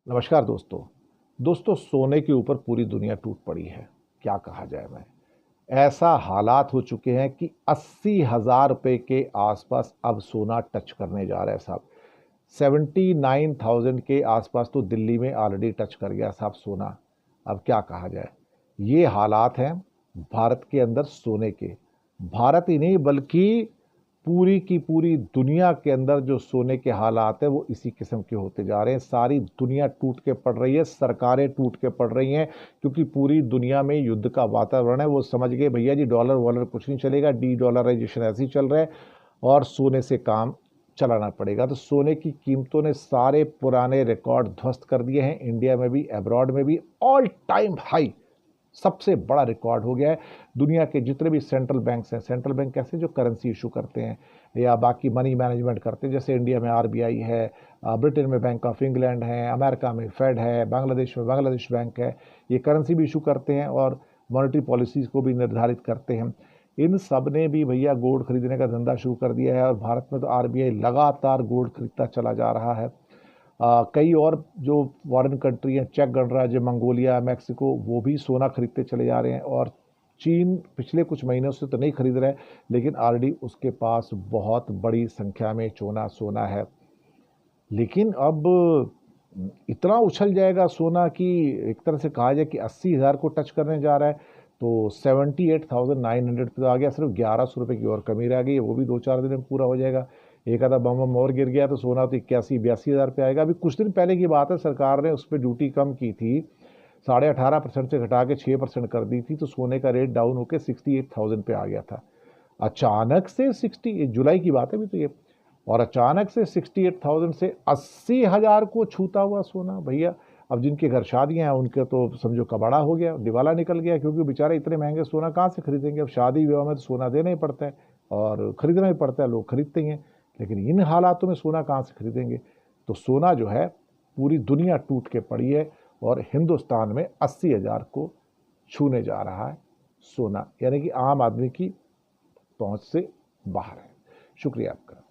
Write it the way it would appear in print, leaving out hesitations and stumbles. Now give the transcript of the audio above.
नमस्कार दोस्तों। सोने के ऊपर पूरी दुनिया टूट पड़ी है। क्या कहा जाए मैं, ऐसा हालात हो चुके हैं कि 80,000 रुपये के आसपास अब सोना टच करने जा रहा है साहब। 79,000 के आसपास तो दिल्ली में ऑलरेडी टच कर गया साहब सोना। अब क्या कहा जाए, ये हालात हैं भारत के अंदर सोने के। भारत ही नहीं बल्कि पूरी की पूरी दुनिया के अंदर जो सोने के हालात है वो इसी किस्म के होते जा रहे हैं। सारी दुनिया टूट के पड़ रही है, सरकारें टूट के पड़ रही हैं, क्योंकि पूरी दुनिया में युद्ध का वातावरण है। वो समझ गए भैया जी डॉलर वॉलर कुछ नहीं चलेगा, डी डॉलराइजेशन ऐसे ही चल रहा है और सोने से काम चलाना पड़ेगा। तो सोने की कीमतों ने सारे पुराने रिकॉर्ड ध्वस्त कर दिए हैं, इंडिया में भी अब्रॉड में भी ऑल टाइम हाई, सबसे बड़ा रिकॉर्ड हो गया है। दुनिया के जितने भी सेंट्रल बैंक्स हैं, सेंट्रल बैंक कैसे जो करेंसी इशू करते हैं या बाकी मनी मैनेजमेंट करते हैं, जैसे इंडिया में आरबीआई है, ब्रिटेन में बैंक ऑफ इंग्लैंड है, अमेरिका में फेड है, बांग्लादेश में बांग्लादेश बैंक है, ये करेंसी भी इशू करते हैं और मॉनेटरी पॉलिसीज़ को भी निर्धारित करते हैं। इन सब ने भी भैया गोल्ड खरीदने का धंधा शुरू कर दिया है और भारत में तो आरबीआई लगातार गोल्ड खरीदता चला जा रहा है। कई और जो फॉरेन कंट्री हैं, चेक गणराज्य, मंगोलिया, मैक्सिको, वो भी सोना खरीदते चले जा रहे हैं। और चीन पिछले कुछ महीनों से तो नहीं खरीद रहा है, लेकिन ऑलरेडी उसके पास बहुत बड़ी संख्या में सोना है। लेकिन अब इतना उछल जाएगा सोना कि एक तरह से कहा जाए कि 80,000 को टच करने जा रहा है। तो 78,900 पे तो आ गया, सिर्फ 1100 रुपये की और कमी रह गई, वो भी 2-4 दिन में पूरा हो जाएगा। एक आधा बम और गिर गया तो सोना तो 81-82 हज़ार पे आएगा। अभी कुछ दिन पहले की बात है, सरकार ने उस पर ड्यूटी कम की थी, 18.5% से घटा के 6% कर दी थी, तो सोने का रेट डाउन होकर 68,000 पे आ गया था। अचानक से 60 जुलाई की बात है अभी तो ये, और अचानक से 68,000 से 80,000 को छूता हुआ सोना भैया। अब जिनके घर शादियां हैं उनके तो समझो कबाड़ा हो गया, दिवाला निकल गया, क्योंकि बेचारे इतने महंगे सोना कहाँ से खरीदेंगे। अब शादी विवाह में तो सोना देना ही पड़ता है और खरीदना ही पड़ता है, लोग खरीदते ही हैं, लेकिन इन हालातों में सोना कहाँ से खरीदेंगे। तो सोना जो है पूरी दुनिया टूट के पड़ी है और हिंदुस्तान में 80,000 को छूने जा रहा है सोना, यानी कि आम आदमी की पहुंच से बाहर है। शुक्रिया आपका।